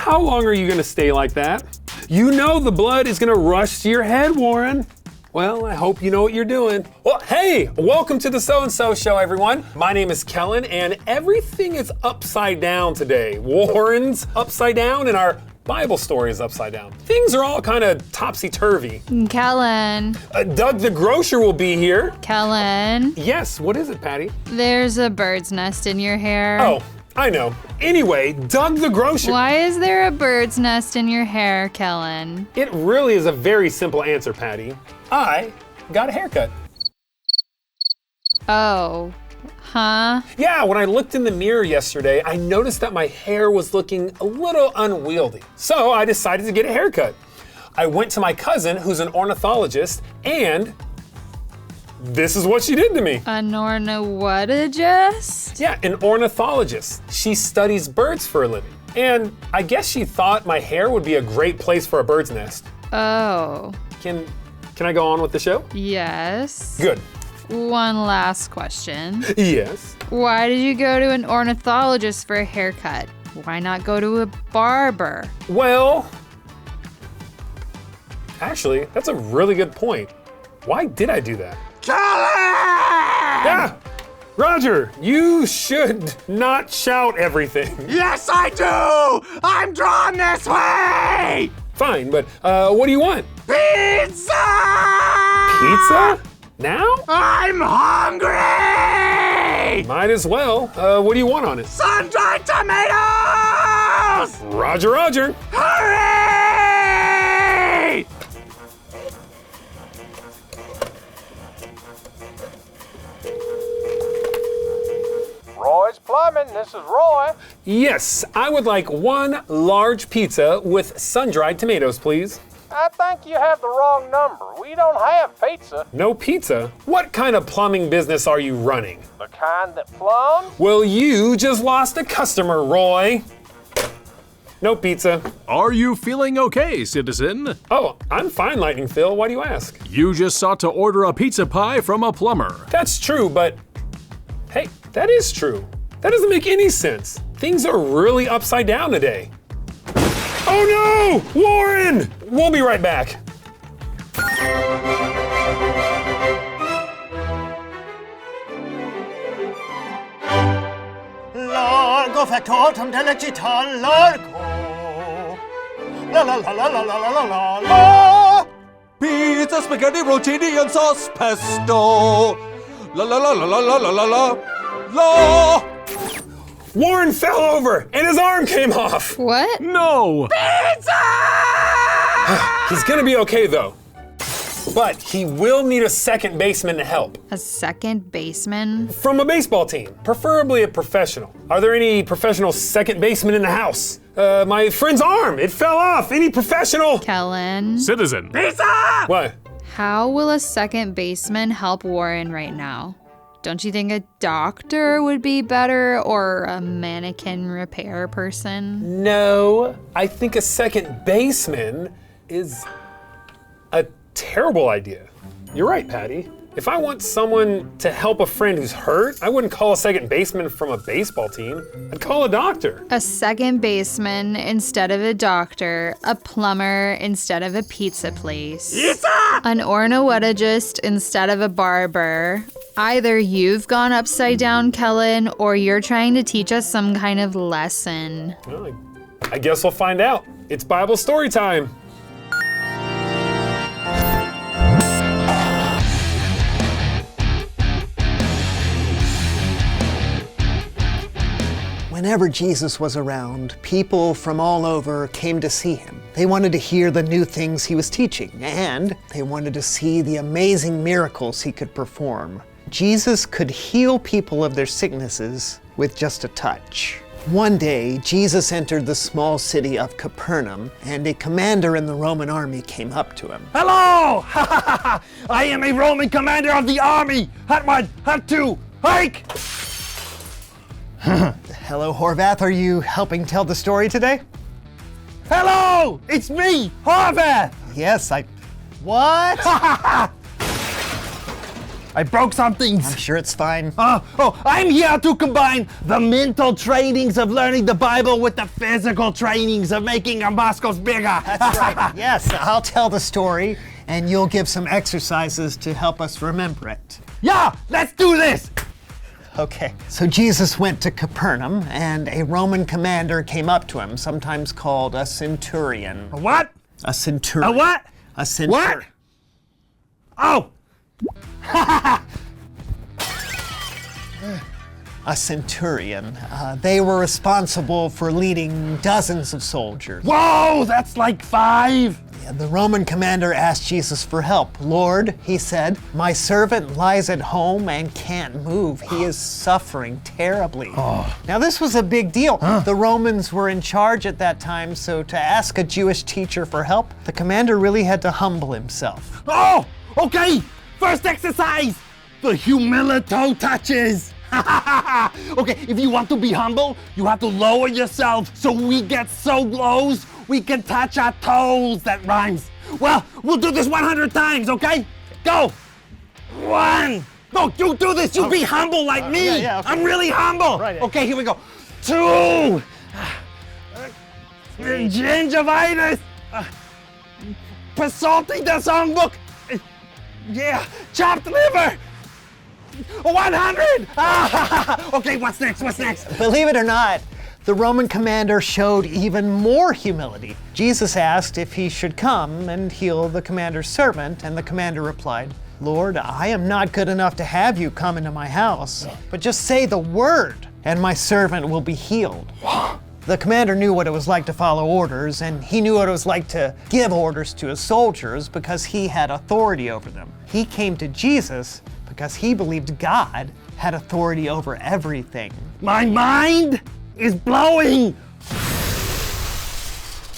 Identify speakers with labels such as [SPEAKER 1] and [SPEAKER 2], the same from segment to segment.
[SPEAKER 1] How long are you gonna stay like that? You know the blood is gonna rush to your head, Warren. Well, I hope you know what you're doing. Well, hey, welcome to the So-and-So Show, everyone. My name is Kellen, and everything is upside down today. Warren's upside down, and our Bible story is upside down. Things are all kind of topsy-turvy.
[SPEAKER 2] Kellen.
[SPEAKER 1] Doug the grocer will be here.
[SPEAKER 2] Kellen.
[SPEAKER 1] Yes, what is it, Patty?
[SPEAKER 2] There's a bird's nest in your hair.
[SPEAKER 1] Oh, I know. Anyway, Doug the grocer.
[SPEAKER 2] Why is there a bird's nest in your hair, Kellen?
[SPEAKER 1] It really is a very simple answer, Patty. I got a haircut.
[SPEAKER 2] Oh, huh?
[SPEAKER 1] Yeah, when I looked in the mirror yesterday, I noticed that my hair was looking a little unwieldy. So I decided to get a haircut. I went to my cousin, who's an ornithologist, and this is what she did to me.
[SPEAKER 2] An ornithologist?
[SPEAKER 1] Yeah, an ornithologist. She studies birds for a living. And I guess she thought my hair would be a great place for a bird's nest.
[SPEAKER 2] Oh.
[SPEAKER 1] Can I go on with the show?
[SPEAKER 2] Yes.
[SPEAKER 1] Good.
[SPEAKER 2] One last question.
[SPEAKER 1] Yes.
[SPEAKER 2] Why did you go to an ornithologist for a haircut? Why not go to a barber?
[SPEAKER 1] Well, actually, that's a really good point. Why did I do that?
[SPEAKER 3] Kellen!
[SPEAKER 1] Yeah! Roger, you should not shout everything.
[SPEAKER 3] Yes, I do! I'm drawn this way!
[SPEAKER 1] Fine, but what do you want?
[SPEAKER 3] Pizza!
[SPEAKER 1] Pizza? Now?
[SPEAKER 3] I'm hungry!
[SPEAKER 1] Might as well. What do you want on it?
[SPEAKER 3] Sun-dried tomatoes!
[SPEAKER 1] Roger, Roger.
[SPEAKER 3] Hurry!
[SPEAKER 4] Roy's Plumbing, this is Roy.
[SPEAKER 1] Yes, I would like one large pizza with sun-dried tomatoes, please.
[SPEAKER 4] I think you have the wrong number. We don't have pizza.
[SPEAKER 1] No pizza? What kind of plumbing business are you running?
[SPEAKER 4] The kind that plumbs?
[SPEAKER 1] Well, you just lost a customer, Roy. No pizza.
[SPEAKER 5] Are you feeling okay, citizen?
[SPEAKER 1] Oh, I'm fine, Lightning Phil. Why do you ask?
[SPEAKER 5] You just sought to order a pizza pie from a plumber.
[SPEAKER 1] That's true, but hey, that is true. That doesn't make any sense. Things are really upside down today. Oh no! Warren! We'll be right back.
[SPEAKER 3] Largo factotum delicital largo. La la la la la la la la la.
[SPEAKER 6] Pizza, spaghetti, rotini, and sauce pesto. La la la la la la la la la. La.
[SPEAKER 1] Warren fell over and his arm came off.
[SPEAKER 2] What?
[SPEAKER 5] No!
[SPEAKER 1] He's gonna be okay though. But he will need a second baseman to help.
[SPEAKER 2] A second baseman?
[SPEAKER 1] From a baseball team, preferably a professional. Are there any professional second basemen in the house? My friend's arm, it fell off. Any professional?
[SPEAKER 2] Kellen?
[SPEAKER 5] Citizen.
[SPEAKER 1] What?
[SPEAKER 2] How will a second baseman help Warren right now? Don't you think a doctor would be better, or a mannequin repair person?
[SPEAKER 1] No, I think a second baseman is a terrible idea. You're right, Patty. If I want someone to help a friend who's hurt, I wouldn't call a second baseman from a baseball team. I'd call a doctor.
[SPEAKER 2] A second baseman instead of a doctor, a plumber instead of a pizza place, an ornithologist instead of a barber. Either you've gone upside down, Kellen, or you're trying to teach us some kind of lesson.
[SPEAKER 1] Well, I guess we'll find out. It's Bible story time.
[SPEAKER 7] Whenever Jesus was around, people from all over came to see him. They wanted to hear the new things he was teaching, and they wanted to see the amazing miracles he could perform. Jesus could heal people of their sicknesses with just a touch. One day, Jesus entered the small city of Capernaum, and a commander in the Roman army came up to him.
[SPEAKER 3] Hello! I am a Roman commander of the army! Hut 1, Hut 2, hike!
[SPEAKER 7] Hello, Horvath. Are you helping tell the story today?
[SPEAKER 3] Hello! It's me, Horvath!
[SPEAKER 7] Yes, What?
[SPEAKER 3] I broke something.
[SPEAKER 7] I'm sure it's fine.
[SPEAKER 3] I'm here to combine the mental trainings of learning the Bible with the physical trainings of making our muscles bigger.
[SPEAKER 7] That's right. Yes, I'll tell the story, and you'll give some exercises to help us remember it.
[SPEAKER 3] Yeah, let's do this.
[SPEAKER 7] Okay, so Jesus went to Capernaum, and a Roman commander came up to him, sometimes called a centurion.
[SPEAKER 3] A what?
[SPEAKER 7] A centurion.
[SPEAKER 3] A what?
[SPEAKER 7] A centurion.
[SPEAKER 3] What? Oh.
[SPEAKER 7] A centurion. They were responsible for leading dozens of soldiers.
[SPEAKER 3] Whoa, that's like 5.
[SPEAKER 7] The Roman commander asked Jesus for help. Lord, he said, my servant lies at home and can't move. He is suffering terribly. Now, this was a big deal. The Romans were in charge at that time, so to ask a Jewish teacher for help, the commander really had to humble himself.
[SPEAKER 3] Oh, okay. First exercise, the humility touches. Okay, if you want to be humble, you have to lower yourself so we get so close we can touch our toes. That rhymes. Well, we'll do this 100 times, okay? Go. 1. No, you do this. You be humble like me.
[SPEAKER 7] yeah, okay.
[SPEAKER 3] I'm really humble.
[SPEAKER 7] Right.
[SPEAKER 3] Okay, here we go. 2. Gingivitis. Pasalti the songbook. Yeah, chopped liver. 100. Okay, what's next? What's next?
[SPEAKER 7] Believe it or not, the Roman commander showed even more humility. Jesus asked if he should come and heal the commander's servant, and the commander replied, Lord, I am not good enough to have you come into my house, but just say the word, and my servant will be healed. The commander knew what it was like to follow orders, and he knew what it was like to give orders to his soldiers because he had authority over them. He came to Jesus because he believed God had authority over everything.
[SPEAKER 3] My mind is blowing.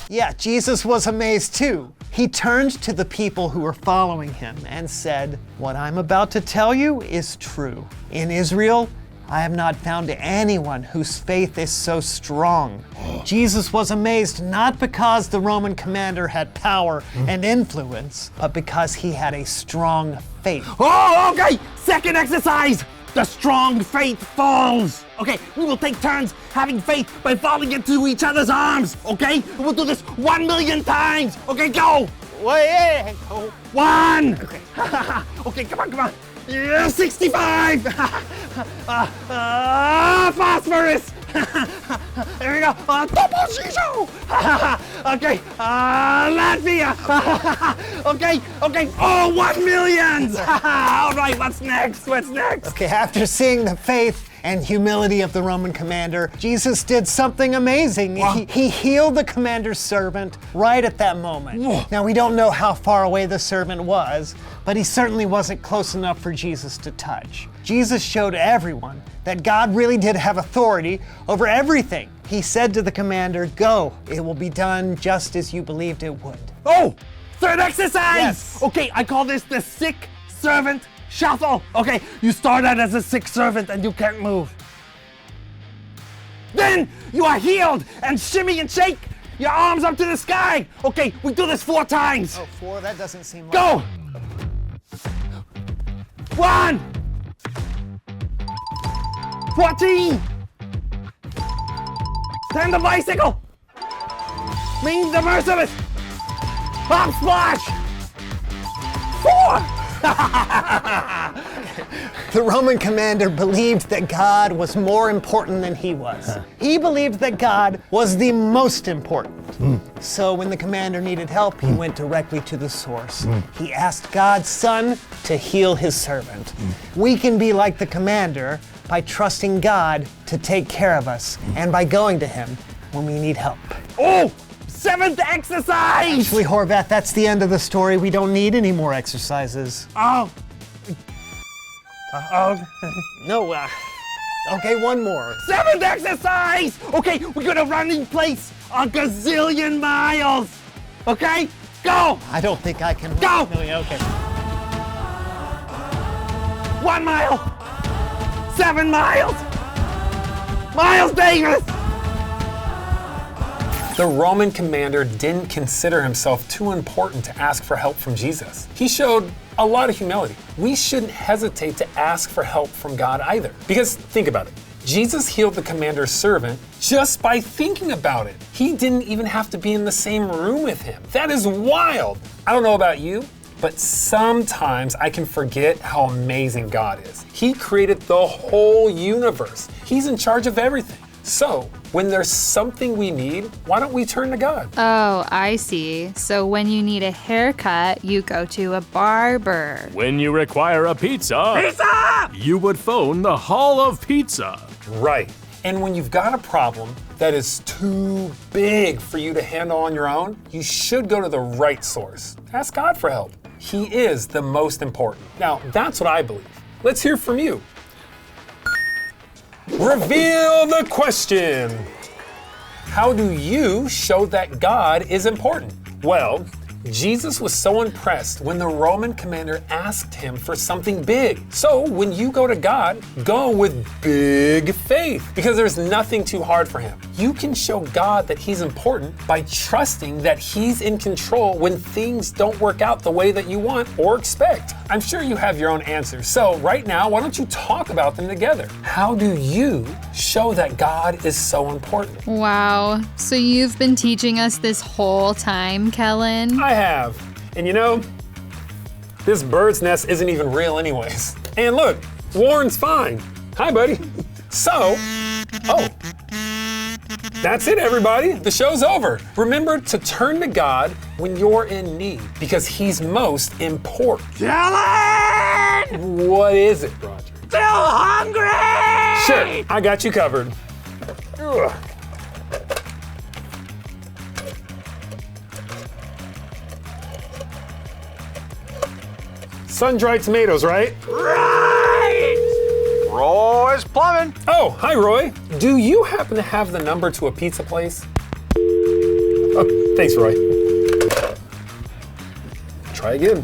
[SPEAKER 7] Yeah, Jesus was amazed too. He turned to the people who were following him and said, what I'm about to tell you is true. In Israel, I have not found anyone whose faith is so strong. Jesus was amazed not because the Roman commander had power and influence, but because he had a strong faith.
[SPEAKER 3] Oh, okay. Second exercise. The strong faith falls. Okay, we will take turns having faith by falling into each other's arms. Okay, we'll do this 1 million times. Okay, go.
[SPEAKER 7] Wait,
[SPEAKER 3] 1. Okay, okay, come on. Yeah, 65. Phosphorus. There we go. Topo Shisho. Okay, Latvia. Okay. Oh, 1 million. All right, what's next?
[SPEAKER 7] Okay, after seeing the faith and humility of the Roman commander, Jesus did something amazing. He healed the commander's servant right at that moment. Now, we don't know how far away the servant was, but he certainly wasn't close enough for Jesus to touch. Jesus showed everyone that God really did have authority over everything. He said to the commander, go, it will be done just as you believed it would.
[SPEAKER 3] Oh, third exercise.
[SPEAKER 7] Yes.
[SPEAKER 3] Okay, I call this the sick servant shuffle. Okay, you start out as a sick servant and you can't move. Then you are healed and shimmy and shake your arms up to the sky. Okay, we do this 4 times.
[SPEAKER 7] 4? That doesn't seem like...
[SPEAKER 3] Go. 1. 14. Turn the bicycle. Mean the merciless. Hop splash. 4.
[SPEAKER 7] The Roman commander believed that God was more important than he was. He believed that God was the most important. So when the commander needed help, he went directly to the source. He asked God's Son to heal his servant. We can be like the commander by trusting God to take care of us and by going to him when we need help.
[SPEAKER 3] Oh, 7th exercise.
[SPEAKER 7] Actually, Horvath, that's the end of the story. We don't need any more exercises.
[SPEAKER 3] Oh.
[SPEAKER 7] No, okay, one more.
[SPEAKER 3] 7th exercise. Okay, we're gonna run in place a gazillion miles. Okay, go.
[SPEAKER 7] I don't think I can.
[SPEAKER 3] Go.
[SPEAKER 7] Okay.
[SPEAKER 3] 1 mile. 7 miles. Miles Davis.
[SPEAKER 1] The Roman commander didn't consider himself too important to ask for help from Jesus. He showed a lot of humility. We shouldn't hesitate to ask for help from God either. Because think about it. Jesus healed the commander's servant just by thinking about it. He didn't even have to be in the same room with him. That is wild. I don't know about you, but sometimes I can forget how amazing God is. He created the whole universe. He's in charge of everything. So, when there's something we need, why don't we turn to God?
[SPEAKER 2] Oh, I see. So when you need a haircut, you go to a barber.
[SPEAKER 5] When you require a pizza, you would phone the Hall of Pizza.
[SPEAKER 1] Right. And when you've got a problem that is too big for you to handle on your own, you should go to the right source. Ask God for help. He is the most important. Now, that's what I believe. Let's hear from you. Reveal the question. How do you show that God is important? Well, Jesus was so impressed when the Roman commander asked him for something big. So when you go to God, go with big faith because there's nothing too hard for him. You can show God that he's important by trusting that he's in control when things don't work out the way that you want or expect. I'm sure you have your own answers. So right now, why don't you talk about them together? How do you show that God is so important?
[SPEAKER 2] Wow. So you've been teaching us this whole time, Kellen?
[SPEAKER 1] I have. And you know, this bird's nest isn't even real anyways. And look, Warren's fine. Hi, buddy. So, that's it, everybody. The show's over. Remember to turn to God when you're in need because he's most important.
[SPEAKER 3] Kellen!
[SPEAKER 1] What is it, Roger?
[SPEAKER 3] Still hungry!
[SPEAKER 1] Sure, I got you covered. Ugh. Sun-dried tomatoes, right?
[SPEAKER 3] Right!
[SPEAKER 6] Roy's Plumbing.
[SPEAKER 1] Oh, hi, Roy. Do you happen to have the number to a pizza place? Oh, thanks, Roy. Try again.